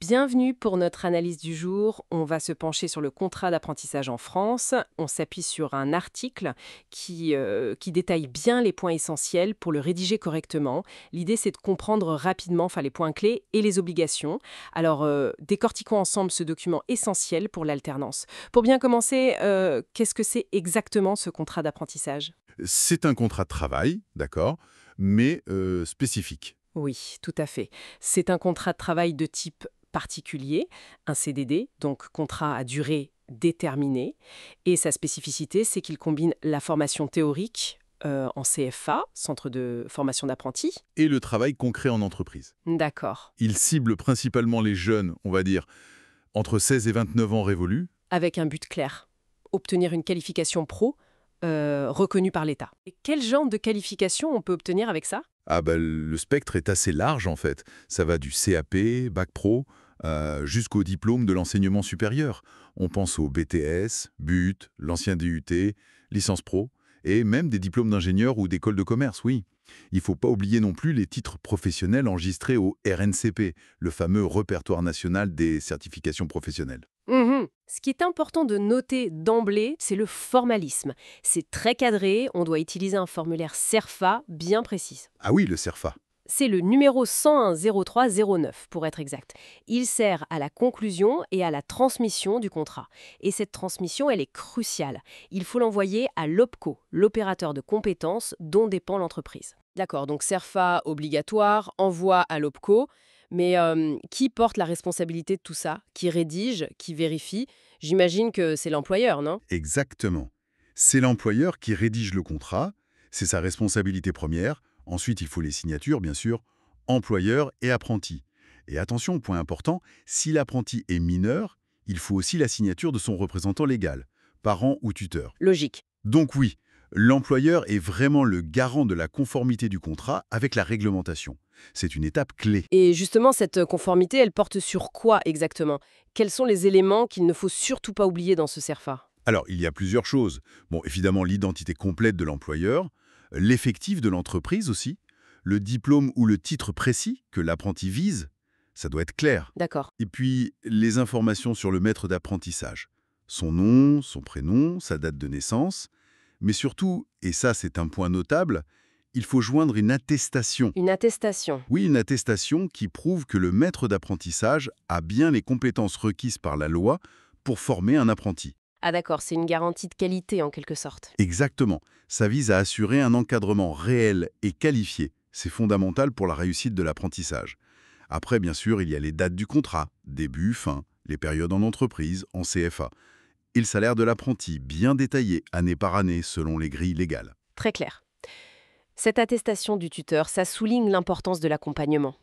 Bienvenue pour notre analyse du jour. On va se pencher sur le contrat d'apprentissage en France. On s'appuie sur un article qui détaille bien les points essentiels pour le rédiger correctement. L'idée, c'est de comprendre rapidement les points clés et les obligations. Alors, décortiquons ensemble ce document essentiel pour l'alternance. Pour bien commencer, qu'est-ce que c'est exactement ce contrat d'apprentissage? C'est un contrat de travail, d'accord, mais spécifique. Oui, tout à fait. C'est un contrat de travail de type particulier, un CDD, donc contrat à durée déterminée. Et sa spécificité, c'est qu'il combine la formation théorique en CFA, Centre de formation d'apprentis. Et le travail concret en entreprise. D'accord. Il cible principalement les jeunes, on va dire, entre 16 et 29 ans révolus. Avec un but clair, obtenir une qualification pro reconnue par l'État. Et quel genre de qualification on peut obtenir avec ça? Ah bah, le spectre est assez large en fait. Ça va du CAP, Bac Pro, jusqu'au diplôme de l'enseignement supérieur. On pense au BTS, BUT, l'ancien DUT, licence pro, et même des diplômes d'ingénieur ou d'école de commerce, oui. Il ne faut pas oublier non plus les titres professionnels enregistrés au RNCP, le fameux répertoire national des certifications professionnelles. Ce qui est important de noter d'emblée, c'est le formalisme. C'est très cadré, on doit utiliser un formulaire CERFA bien précis. Ah oui, le CERFA. C'est le numéro 101-0309 pour être exact. Il sert à la conclusion et à la transmission du contrat. Et cette transmission, elle est cruciale. Il faut l'envoyer à l'OPCO, l'opérateur de compétences dont dépend l'entreprise. D'accord, donc CERFA obligatoire, envoi à l'OPCO. Mais qui porte la responsabilité de tout ça? Qui rédige? Qui vérifie? J'imagine que c'est l'employeur, non? Exactement. C'est l'employeur qui rédige le contrat, c'est sa responsabilité première. Ensuite, il faut les signatures, bien sûr, employeur et apprenti. Et attention, point important, si l'apprenti est mineur, il faut aussi la signature de son représentant légal, parent ou tuteur. Logique. Donc oui, l'employeur est vraiment le garant de la conformité du contrat avec la réglementation. C'est une étape clé. Et justement, cette conformité, elle porte sur quoi exactement? Quels sont les éléments qu'il ne faut surtout pas oublier dans ce CERFA? Alors, il y a plusieurs choses. Bon, évidemment, l'identité complète de l'employeur, l'effectif de l'entreprise aussi, le diplôme ou le titre précis que l'apprenti vise, ça doit être clair. D'accord. Et puis, les informations sur le maître d'apprentissage. Son nom, son prénom, sa date de naissance. Mais surtout, et ça c'est un point notable, il faut joindre une attestation. Une attestation. Oui, une attestation qui prouve que le maître d'apprentissage a bien les compétences requises par la loi pour former un apprenti. Ah d'accord, c'est une garantie de qualité en quelque sorte. Exactement. Ça vise à assurer un encadrement réel et qualifié. C'est fondamental pour la réussite de l'apprentissage. Après, bien sûr, il y a les dates du contrat, début, fin, les périodes en entreprise, en CFA. Et le salaire de l'apprenti, bien détaillé, année par année, selon les grilles légales. Très clair. Cette attestation du tuteur, ça souligne l'importance de l'accompagnement.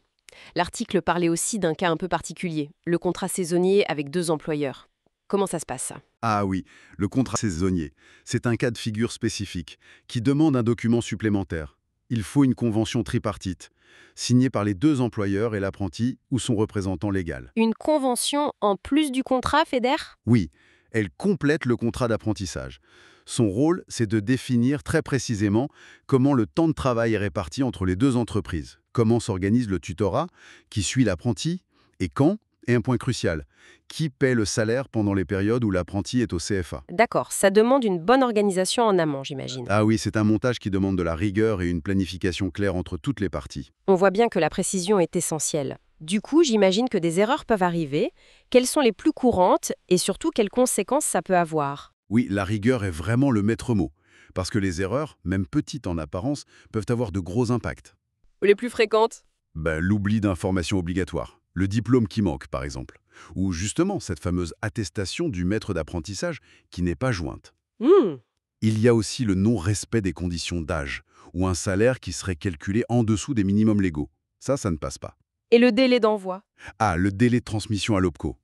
L'article parlait aussi d'un cas un peu particulier, le contrat saisonnier avec 2 employeurs. Comment ça se passe ça? Ah oui, le contrat saisonnier, c'est un cas de figure spécifique qui demande un document supplémentaire. Il faut une convention tripartite, signée par les 2 employeurs et l'apprenti ou son représentant légal. Une convention en plus du contrat, FEDER? Oui, elle complète le contrat d'apprentissage. Son rôle, c'est de définir très précisément comment le temps de travail est réparti entre les 2 entreprises, comment s'organise le tutorat, qui suit l'apprenti, et quand, et un point crucial, qui paie le salaire pendant les périodes où l'apprenti est au CFA. D'accord, ça demande une bonne organisation en amont, j'imagine. Ah oui, c'est un montage qui demande de la rigueur et une planification claire entre toutes les parties. On voit bien que la précision est essentielle. Du coup, j'imagine que des erreurs peuvent arriver. Quelles sont les plus courantes et surtout quelles conséquences ça peut avoir? Oui, la rigueur est vraiment le maître mot, parce que les erreurs, même petites en apparence, peuvent avoir de gros impacts. Les plus fréquentes? L'oubli d'informations obligatoires, le diplôme qui manque par exemple, ou justement cette fameuse attestation du maître d'apprentissage qui n'est pas jointe. Hmm. Il y a aussi le non-respect des conditions d'âge, ou un salaire qui serait calculé en dessous des minimums légaux. Ça ne passe pas. Et le délai d'envoi? Ah, le délai de transmission à l'OPCO.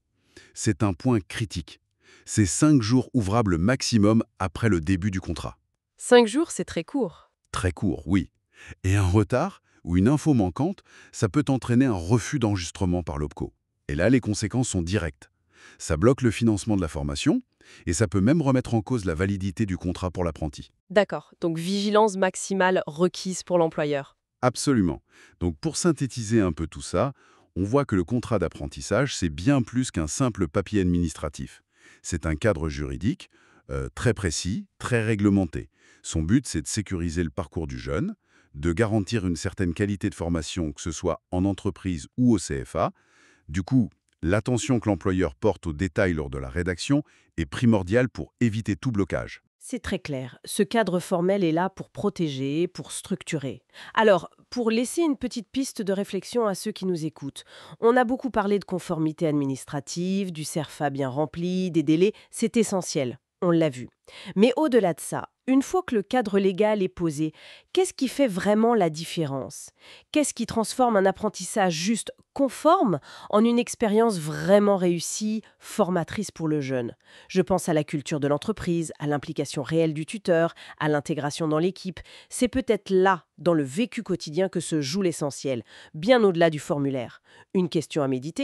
C'est un point critique. C'est 5 jours ouvrables maximum après le début du contrat. 5 jours, c'est très court. Très court, oui. Et un retard ou une info manquante, ça peut entraîner un refus d'enregistrement par l'OPCO. Et là, les conséquences sont directes. Ça bloque le financement de la formation et ça peut même remettre en cause la validité du contrat pour l'apprenti. D'accord, donc vigilance maximale requise pour l'employeur. Absolument. Donc pour synthétiser un peu tout ça, On voit que le contrat d'apprentissage, c'est bien plus qu'un simple papier administratif. C'est un cadre juridique très précis, très réglementé. Son but, c'est de sécuriser le parcours du jeune, de garantir une certaine qualité de formation, que ce soit en entreprise ou au CFA. Du coup, l'attention que l'employeur porte aux détails lors de la rédaction est primordiale pour éviter tout blocage. C'est très clair. Ce cadre formel est là pour protéger, pour structurer. Alors, pour laisser une petite piste de réflexion à ceux qui nous écoutent, on a beaucoup parlé de conformité administrative, du CERFA bien rempli, des délais, c'est essentiel. On l'a vu. Mais au-delà de ça, une fois que le cadre légal est posé, qu'est-ce qui fait vraiment la différence? Qu'est-ce qui transforme un apprentissage juste conforme en une expérience vraiment réussie, formatrice pour le jeune? Je pense à la culture de l'entreprise, à l'implication réelle du tuteur, à l'intégration dans l'équipe. C'est peut-être là, dans le vécu quotidien, que se joue l'essentiel, bien au-delà du formulaire. Une question à méditer.